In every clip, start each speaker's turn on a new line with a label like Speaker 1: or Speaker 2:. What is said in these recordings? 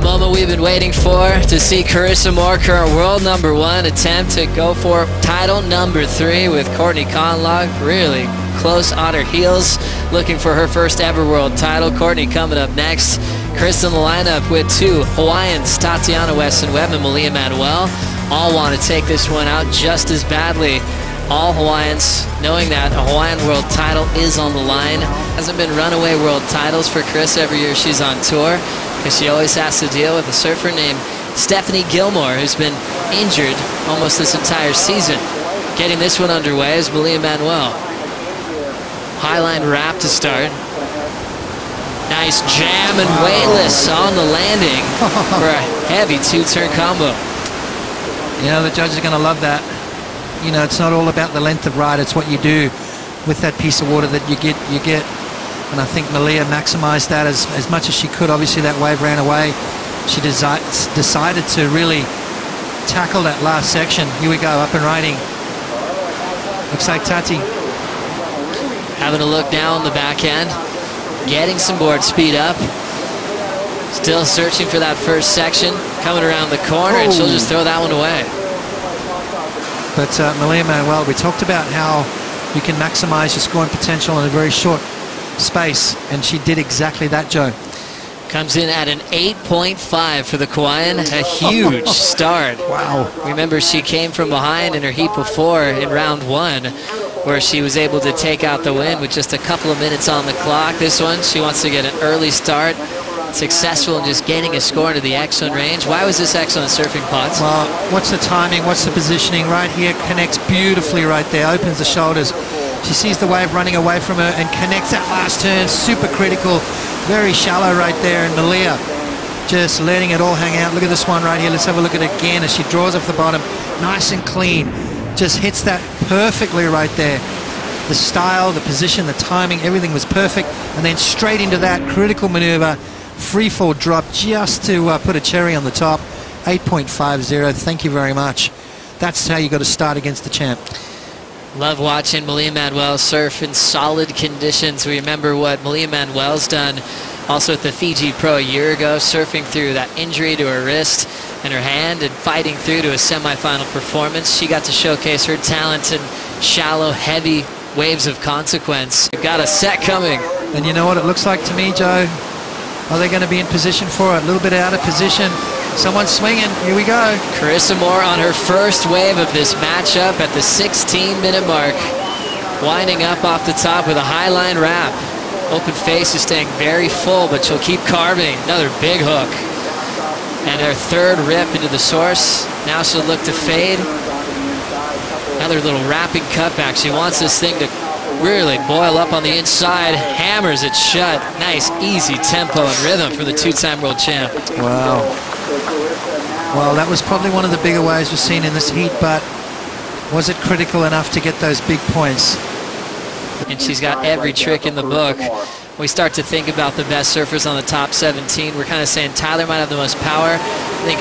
Speaker 1: moment we've been waiting for, to see Carissa Moore, current world #1, attempt to go for title #3 with Courtney Conlogue. Really close on her heels, looking for her first ever world title. Courtney coming up next. Carissa in the lineup with 2 Hawaiians, Tatiana, Weston-Webb, and Malia Manuel. All want to take this one out just as badly. All Hawaiians, knowing that a Hawaiian world title is on the line. Hasn't been runaway world titles for Carissa every year she's on tour, because she always has to deal with a surfer named Stephanie Gilmore, who's been injured almost this entire season. Getting this one underway is Malia Manuel. Highline wrap to start. Nice jam and weightless on the landing for a heavy 2-turn combo.
Speaker 2: You know, the judges are going to love that. You know, it's not all about the length of ride, it's what you do with that piece of water that you get. And I think Malia maximized that as much as she could. Obviously that wave ran away. She decided to really tackle that last section. Here we go, up and riding. Looks like Tati.
Speaker 1: Having a look now on the backhand. Getting some board speed up. Still searching for that first section. Coming around the corner, and she'll just throw that one away.
Speaker 2: But Malia Manuel, we talked about how you can maximize your scoring potential in a very short space, and she did exactly that, Joe.
Speaker 1: Comes in at an 8.5 for the Kauaian, a huge start.
Speaker 2: Wow.
Speaker 1: Remember, she came from behind in her heat before in round 1, where she was able to take out the win with just a couple of minutes on the clock. This one, she wants to get an early start. Successful in just gaining a score into the excellent range. Why was this excellent surfing, Potts?
Speaker 2: Well, what's the timing? What's the positioning? Right here, connects beautifully right there. Opens the shoulders. She sees the wave running away from her and connects that last turn. Super critical. Very shallow right there. And Malia just letting it all hang out. Look at this one right here. Let's have a look at it again as she draws off the bottom. Nice and clean. Just hits that perfectly right there. The style, the position, the timing, everything was perfect. And then straight into that critical maneuver. Free fall drop just to put a cherry on the top. 8.50. Thank you very much. That's how you got to start against the champ.
Speaker 1: Love watching Malia Manuel surf in solid conditions. We remember what Malia Manuel's done also at the Fiji Pro a year ago, surfing through that injury to her wrist and her hand and fighting through to a semifinal performance. She got to showcase her talent in shallow, heavy waves of consequence. We've got a set coming.
Speaker 2: And you know what it looks like to me, Joe? Are they going to be in position for it? A little bit out of position. Someone's swinging. Here we go.
Speaker 1: Carissa Moore on her first wave of this matchup at the 16-minute mark. Winding up off the top with a highline wrap. Open face is staying very full, but she'll keep carving. Another big hook. And her third rip into the source. Now she'll look to fade. Another little wrapping cutback. She wants this thing to really boil up on the inside. Hammers it shut. Nice, easy tempo and rhythm for the 2-time world champ.
Speaker 2: Wow. Well, that was probably one of the bigger waves we've seen in this heat, but was it critical enough to get those big points?
Speaker 1: And she's got every trick in the book. We start to think about the best surfers on the top 17. We're kind of saying Tyler might have the most power. I think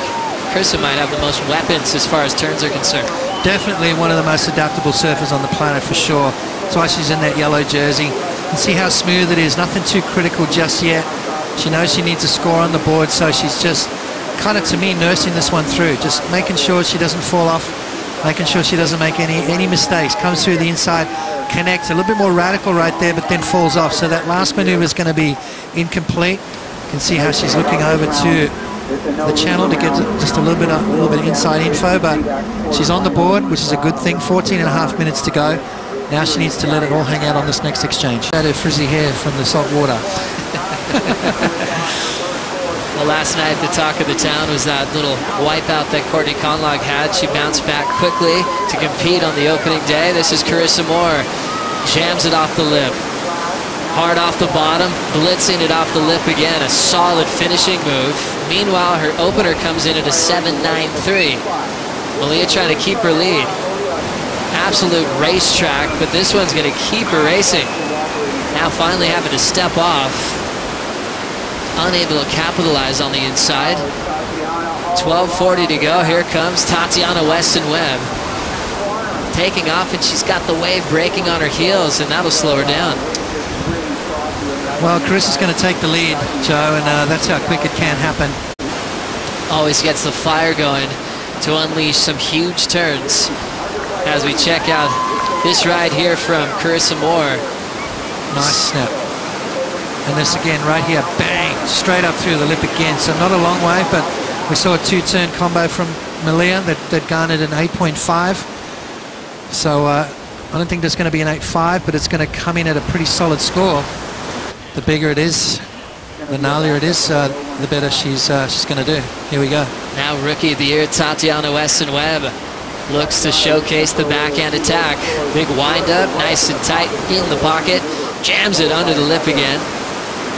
Speaker 1: Carissa might have the most weapons as far as turns are concerned.
Speaker 2: Definitely one of the most adaptable surfers on the planet for sure. That's why she's in that yellow jersey. And see how smooth it is. Nothing too critical just yet. She knows she needs a score on the board, so she's just kind of, to me, nursing this one through. Just making sure she doesn't fall off, making sure she doesn't make any mistakes. Comes through the inside, connects. A little bit more radical right there, but then falls off. So that last maneuver is going to be incomplete. You can see how she's looking over to the channel to get just a little bit of inside info, but she's on the board, which is a good thing. 14.5 minutes to go. Now she needs to let it all hang out on this next exchange. Had her frizzy hair from the salt water.
Speaker 1: Well, last night the talk of the town was that little wipeout that Courtney Conlogue had. She bounced back quickly to compete on the opening day. This is Carissa Moore. Jams it off the lip. Hard off the bottom, blitzing it off the lip again. A solid finishing move. Meanwhile, her opener comes in at a 7.93. Malia trying to keep her lead. Absolute racetrack, but this one's going to keep her racing. Now finally having to step off. Unable to capitalize on the inside. 12:40 to go. Here comes Tatiana Weston-Webb. Taking off, and she's got the wave breaking on her heels, and that'll slow her down.
Speaker 2: Well, Carissa's going to take the lead, Joe, and that's how quick it can happen.
Speaker 1: always gets the fire going to unleash some huge turns. As we check out this ride here from Carissa Moore.
Speaker 2: Nice snap. And this again right here, bang, straight up through the lip again. So not a long way, but we saw a two-turn combo from Malia that garnered an 8.5. So I don't think there's going to be an 8.5, but it's going to come in at a pretty solid score. The bigger it is, the gnarlier it is, the better she's going to do. Here we go.
Speaker 1: Now Rookie of the Year, Tatiana Weston-Webb looks to showcase the backhand attack. Big wind-up, nice and tight in the pocket. Jams it under the lip again.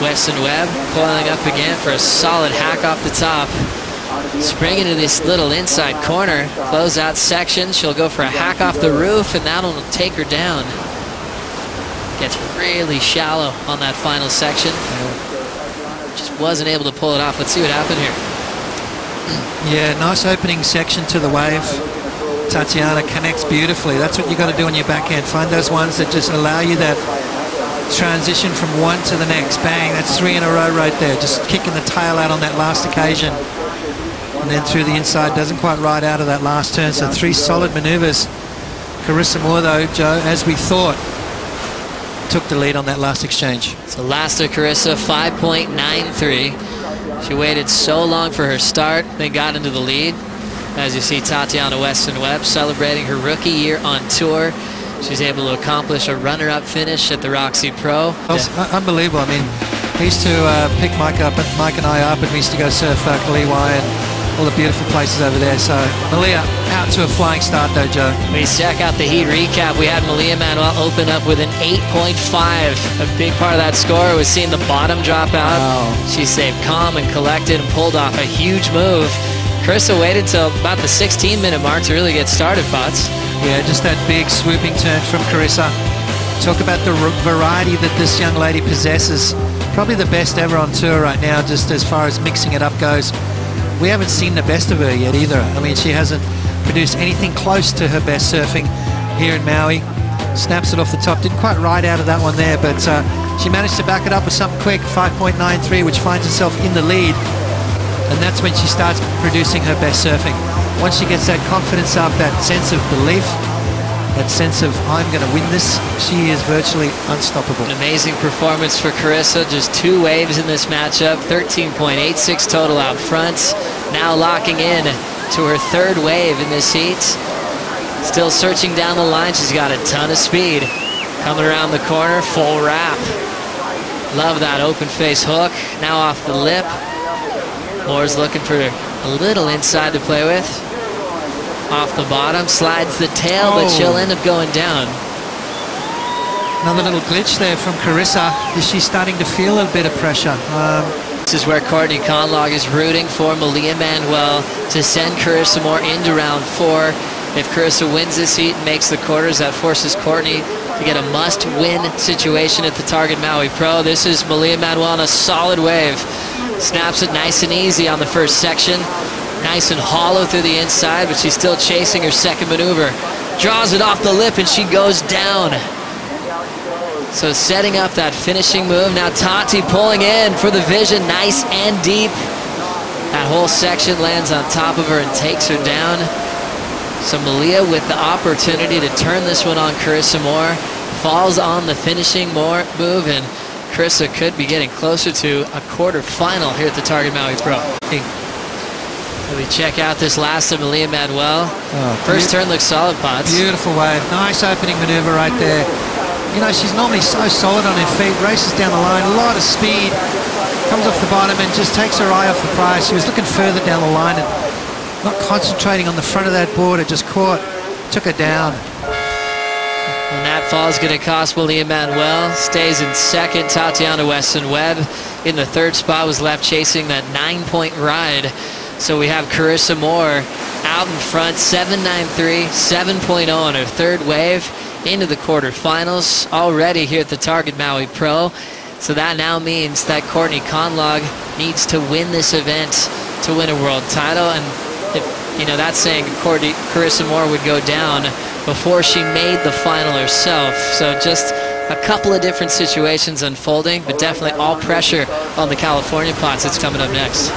Speaker 1: Weston-Webb coiling up again for a solid hack off the top. Spring into this little inside corner, closeout section. She'll go for a hack off the roof, and that'll take her down. Gets really shallow on that final section. Just wasn't able to pull it off. Let's see what happened here.
Speaker 2: Yeah, nice opening section to the wave. Tatiana connects beautifully. That's what you got to do on your backhand. Find those ones that just allow you that transition from one to the next. Bang, that's 3 in a row right there. Just kicking the tail out on that last occasion. And then through the inside, doesn't quite ride out of that last turn. So 3 solid maneuvers. Carissa Moore though, Joe, as we thought, took the lead on that last exchange.
Speaker 1: So last to Carissa, 5.93. She waited so long for her start, then got into the lead. As you see, Tatiana Weston-Webb celebrating her rookie year on tour. She's able to accomplish a runner-up finish at the Roxy Pro.
Speaker 2: Unbelievable. I mean, he used to pick Mike and I up, and we used to go surf Kauai and all the beautiful places over there. So Malia out to a flying start though, Joe.
Speaker 1: We check out the heat recap. We had Malia Manuel open up with an 8.5. A big part of that score was seeing the bottom drop out.
Speaker 2: Wow.
Speaker 1: She stayed calm and collected and pulled off a huge move. Carissa waited till about the 16-minute mark to really get started, Potts.
Speaker 2: Yeah, just that big swooping turn from Carissa. Talk about the variety that this young lady possesses. Probably the best ever on tour right now, just as far as mixing it up goes. We haven't seen the best of her yet either. I mean, she hasn't produced anything close to her best surfing here in Maui. Snaps it off the top. Didn't quite ride out of that one there, but she managed to back it up with something quick, 5.93, which finds herself in the lead. And that's when she starts producing her best surfing. Once she gets that confidence up, that sense of belief, that sense of, I'm going to win this, she is virtually unstoppable.
Speaker 1: An amazing performance for Carissa. Just 2 waves in this matchup. 13.86 total out front. Now locking in to her 3rd wave in this heat. Still searching down the line. She's got a ton of speed. Coming around the corner, full wrap. Love that open face hook. Now off the lip. Moore's looking for a little inside to play with. Off the bottom, slides the tail, but she'll end up going down.
Speaker 2: Another little glitch there from Carissa. Is she starting to feel a bit of pressure?
Speaker 1: This is where Courtney Conlog is rooting for Malia Manuel to send Carissa Moore into round 4. If Carissa wins this heat and makes the quarters, that forces Courtney to get a must-win situation at the Target Maui Pro. This is Malia Manuel on a solid wave. Snaps it nice and easy on the first section. Nice and hollow through the inside, but she's still chasing her second maneuver. Draws it off the lip, and she goes down. So setting up that finishing move. Now Tati pulling in for the vision. Nice and deep. That whole section lands on top of her and takes her down. So Malia with the opportunity to turn this one on Carissa Moore. Falls on the finishing move, and Carissa could be getting closer to a quarterfinal here at the Target Maui Pro. So we check out this last of Malia Manuel. First turn looks solid, Potts.
Speaker 2: Beautiful wave. Nice opening maneuver right there. You know, she's normally so solid on her feet. Races down the line, a lot of speed. Comes off the bottom and just takes her eye off the prize. She was looking further down the line and not concentrating on the front of that board. It just took her down.
Speaker 1: And that fall is going to cost Malia Manuel. Stays in second. Tatiana Weston-Webb in the 3rd spot was left chasing that 9-point ride. So we have Carissa Moore out in front, 7.93, 7.0 on her 3rd wave into the quarterfinals already here at the Target Maui Pro. So that now means that Courtney Conlog needs to win this event to win a world title. And if, you know, that's saying Carissa Moore would go down before she made the final herself. So just a couple of different situations unfolding, but definitely all pressure on the California Pots that's coming up next.